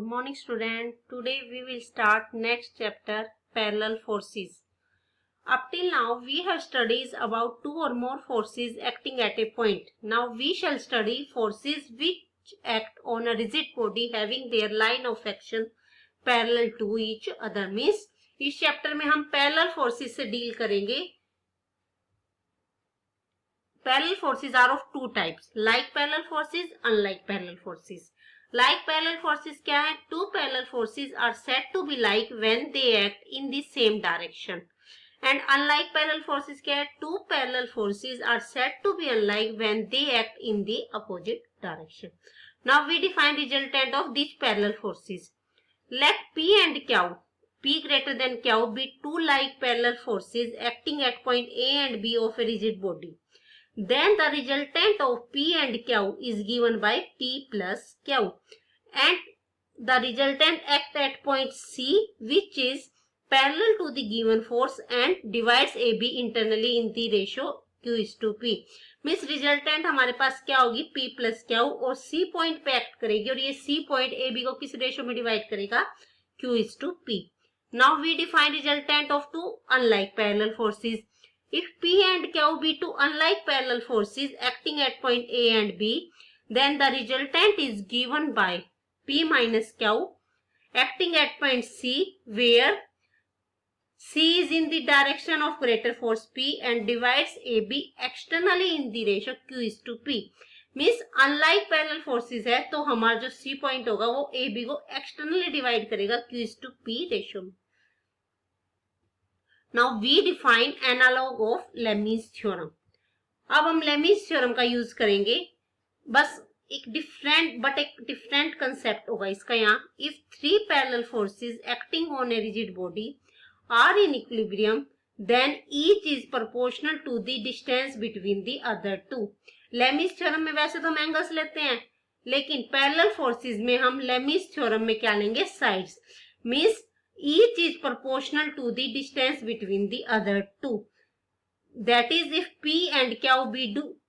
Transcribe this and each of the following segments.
Good morning student. Today we will start next chapter parallel forces. Up till now we have studies about two or more forces acting at a point. Now we shall study forces which act on a rigid body having their line of action parallel to each other. Means इस chapter में हम parallel forces से deal करेंगे. Parallel forces are of two types, like parallel forces, unlike parallel forces. Like parallel forces क्या है? Two parallel forces are said to be like when they act in the same direction. And unlike parallel forces क्या है? Two parallel forces are said to be unlike when they act in the opposite direction. Now we define resultant of these parallel forces. Let P and Q, P greater than Q, be two like parallel forces acting at point A and B of a rigid body. Then the resultant of P and Q is given by P plus Q, and the resultant act at point C which is parallel to the given force and divides AB internally in the ratio Q is to P. Means resultant हमारे पास क्या होगी P plus Q और C point पे act करेगी और ये C point AB को किस रेशियो में डिवाइड करेगा? Q is to P. Now we define resultant of two unlike parallel forces. If P and Q be two unlike parallel forces acting at point A and B, then the resultant is given by P minus Q acting at point C, where C is in the direction of greater force P and divides AB externally in the ratio Q is to P. Means unlike parallel forces है तो हमारा जो C point होगा वो AB को externally divide करेगा Q is to P ratio में. Now we define analog of Lemmy's theorem. अब हम Lemmy's theorem का यूज करेंगे. बस एक डिफरेंट कंसेप्ट होगा इसका यहाँ. If three parallel forces acting on a rigid body are in equilibrium, then each is proportional to the distance between the other two. Lemmy's theorem में वैसे तो हम एंगल्स लेते हैं, लेकिन parallel forces में हम Lemmy's theorem में क्या लेंगे? Sides. Means each is proportional to the distance between the other two. That is, if P and Q be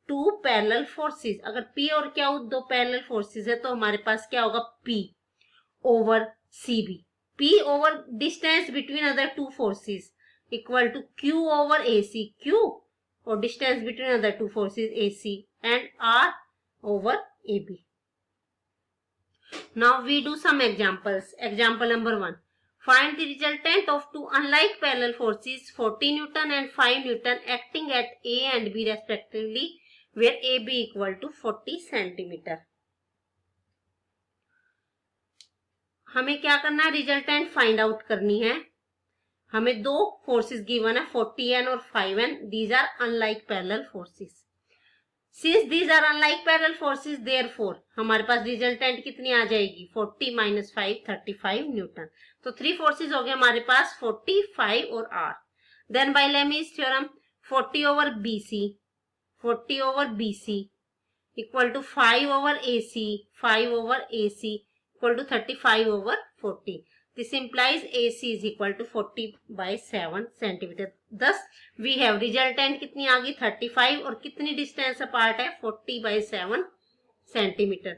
two parallel forces. अगर P और Q दो parallel forces है तो हमारे पास क्या होगा? P over CB. P over distance between other two forces equal to Q over AC. Q or distance between other two forces AC and R over AB. Now we do some examples. Example number 1. Find the resultant of two unlike parallel forces 40 Newton and 5 Newton acting at A and B respectively, where AB equal to 40 centimeter. हमें क्या करना है? Resultant find out करनी है. हमें दो forces given है 40N और 5N. These are unlike parallel forces. Since these are unlike parallel forces, therefore हमारे पास रिजल्टेंट कितनी आ जाएगी? 40 minus 5 35 न्यूटन. तो थ्री फोर्सेस हो गए हमारे पास 45 और R. Then by Lemmy's theorem 40 over BC equal to 5 over AC equal to 35 over 40. This implies AC is equal to 40 by 7 centimeter. Thus we have resultant कितनी आ गई? 35 और कितनी डिस्टेंस अपार्ट है? 40 by 7 centimeter.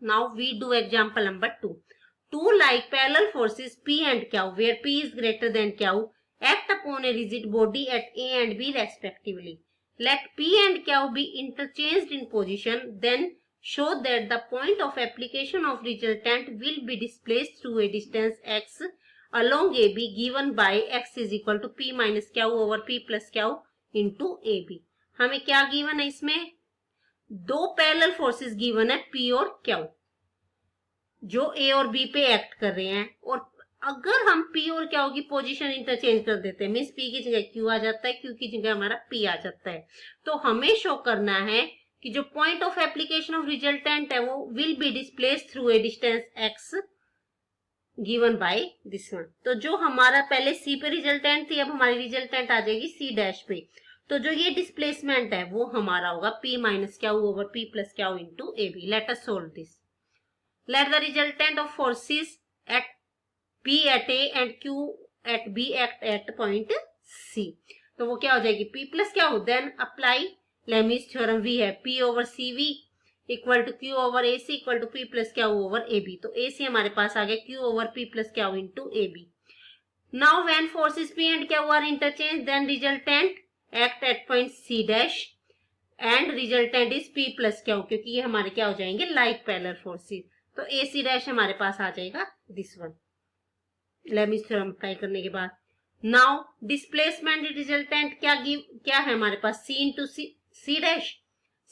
Now we do example number 2. Two like parallel forces P and Q, where P is greater than Q, act upon a rigid body at A and B respectively. Let P and Q be interchanged in position, then show that the point of application of resultant will be displaced through a distance x along AB given by x is equal to P minus Q over P plus Q into AB. हमें क्या given है इसमें? दो parallel forces given है P और Q जो A और B पे एक्ट कर रहे हैं, और अगर हम P और Q की पोजीशन इंटरचेंज कर देते हैं, मीन्स P की जगह Q आ जाता है, Q की जगह हमारा P आ जाता है, तो हमें शो करना है कि जो point of application of resultant है वो will be displaced through a distance x given by this one. तो जो हमारा पहले C पे रिजल्टेंट थी, अब हमारी रिजल्टेंट आ जाएगी C डैश पे. तो जो ये डिस्प्लेसमेंट है वो हमारा होगा P minus Q over P plus Q into AB. Let us solve this. Let the resultant of forces at P at A and Q at B act at point C. तो वो क्या हो जाएगी? P plus Q. Then apply Lemmy's theorem. We have P over CV equal to Q over A C equal to P plus Q over A B. तो A C हमारे पास आ गया Q over P plus Q into A B. Now when forces P and Q are interchange then resultant act at point C dash and resultant is P plus Q, क्योंकि ये हमारे क्या हो जाएंगे लाइक पैरेलल फोर्सेस। तो A C dash हमारे पास आ जाएगा this one Lami's theorem apply करने के बाद। नाउ डिस्प्लेसमेंट रिजल्टेंट क्या है हमारे पास सी इंटू सी डैश,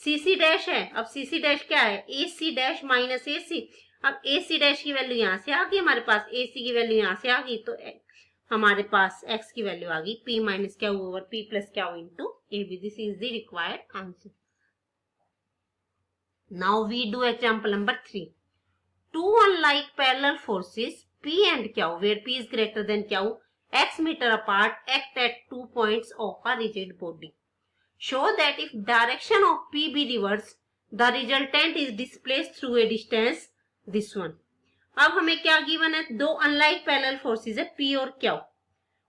सी सी डैश है। अब सी सी डैश क्या है ए सी डैश माइनस ए सी। अब ए सी डैश की वैल्यू यहाँ से आ गई हमारे पास, ए सी की वैल्यू यहाँ से आ गई, तो हमारे पास x की वैल्यू आ गई p minus Q over p plus Q into A B. This is the required answer. Now we do example number 3। Two unlike parallel forces p and q where p is greater than q x meter apart act at 2 points of a rigid body. Show that if direction of p be reversed, the resultant is displaced through a distance this one. अब हमें क्या given है, दो unlike parallel forces है P और Q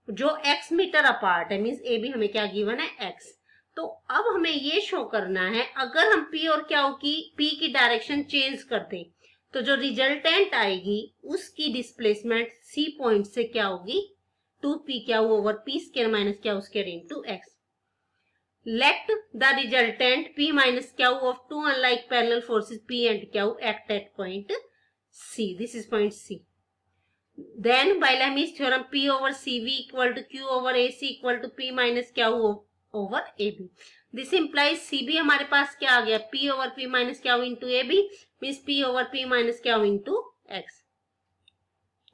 जो x metre apart है, means ए भी हमें क्या गिवन है x। तो अब हमें ये शो करना है अगर हम P और Q की P की डायरेक्शन चेंज कर दें तो जो रिजल्टेंट आएगी उसकी डिस्प्लेसमेंट C पॉइंट से क्या होगी 2pq over p square minus q square into x। Let the resultant P minus Q of two unlike parallel forces P and Q act at point C. This is point C. Then by Lami's theorem P over CV equal to Q over AC equal to P minus Q over AB. This implies CB हमारे पास क्या आ गया P over P minus Q into AB means P over P minus Q into X.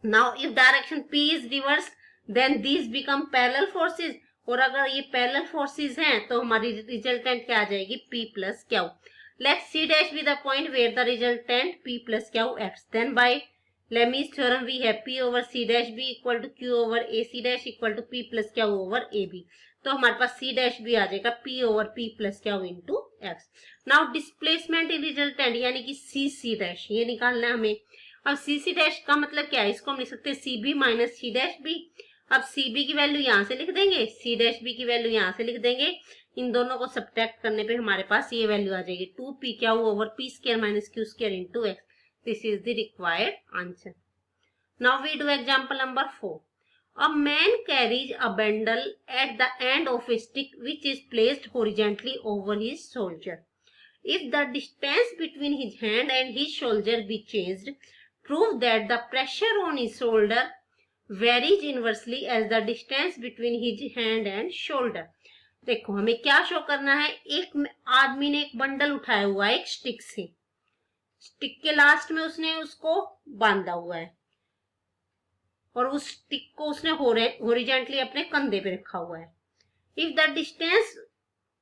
Now if direction P is reversed then these become parallel forces, और अगर ये parallel forces हैं तो हमारी resultant क्या आ जाएगी P plus Q. Let C dash B the point where the resultant P plus Q acts. Then by Lami's theorem we have P ओवर C dash B equal to Q ओवर A C dash equal to P plus Q over A B। तो हमारे पास C dash भी आ जाएगा P over P plus Q into x. Now displacement in resultant यानी कि C C dash ये निकालना है हमें। अब C C डैश का मतलब क्या है, इसको हम लिख सकते हैं C B minus C dash B. अब सी बी की वैल्यू यहां से लिख देंगे, सी डैश बी की वैल्यू यहां से लिख देंगे, इन दोनों को सब्ट्रैक्ट करने पे हमारे पास ये वैल्यू आ जाएगी 2pq over p square minus q square into x। This is the required answer. Now we do example number 4। A man carries a bundle at the end of a stick which is placed horizontally over his shoulder. If the distance between his hand and his shoulder be changed, prove that the pressure on his shoulder varies inversely as the distance between his hand and shoulder. देखो हमें क्या show करना है, एक आदमी ने एक bundle उठाया हुआ है एक स्टिक से, स्टिक के लास्ट में उसने उसको बांधा हुआ है और उस स्टिक को उसने हॉरिजॉन्टली अपने कंधे पे रखा हुआ है। If the distance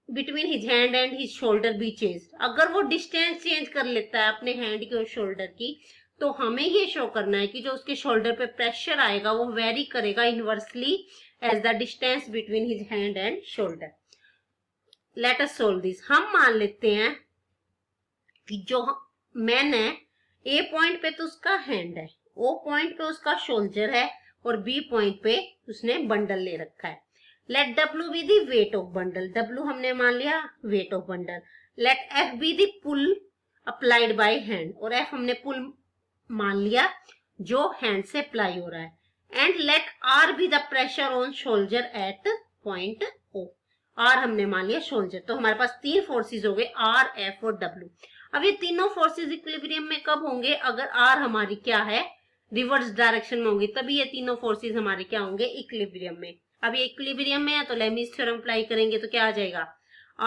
between his hand and his shoulder B change, अगर वो डिस्टेंस चेंज कर लेता है अपने हैंड की और शोल्डर की, तो हमें ये शो करना है कि जो उसके शोल्डर पे प्रेशर आएगा वो वेरी करेगा inversely as the distance between his hand and shoulder. Let us solve this. हम मान लेते हैं कि जो मैन है ए पॉइंट पे तो उसका हैंड है, ओ पॉइंट पे उसका शोल्डर है और बी पॉइंट पे उसने बंडल ले रखा है। Let W be the weight of bundle, W हमने मान लिया weight of bundle. Let F be the pull applied by hand, और एफ हमने पुल मान लिया जो हैंड से अप्लाई हो रहा है। And let R be the pressure on shoulder at point O, R हमने मान लिया शोल्डर। तो हमारे पास तीन फोर्सेस हो गए आर एफ और डब्ल्यू। अब ये तीनों फोर्सेस इक्विलिब्रियम में कब होंगे, अगर आर हमारी क्या है रिवर्स डायरेक्शन में होंगी, तभी ये तीनों फोर्सेस हमारे क्या होंगे इक्विलिब्रियम में। अब ये इक्विलिब्रियम में है तो लेमीज थ्योरम अप्लाई करेंगे तो क्या आ जाएगा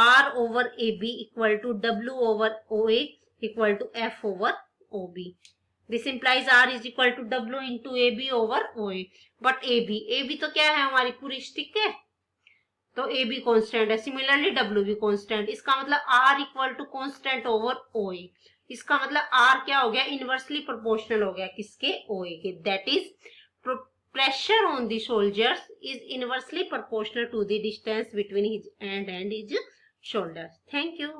R over A B equal to W over O A equal to F over O B. This implies R is equal to W into AB over OA. But AB तो क्या है हमारी पूरी स्टिक है, तो AB कांस्टेंट है, similarly W भी constant. इसका मतलब R equal to constant over OA। इसका मतलब R क्या हो गया इनवर्सली प्रोपोर्शनल हो गया किसके OA के। That is pressure on the shoulders is inversely proportional to the distance between his hand and his shoulders. Thank you.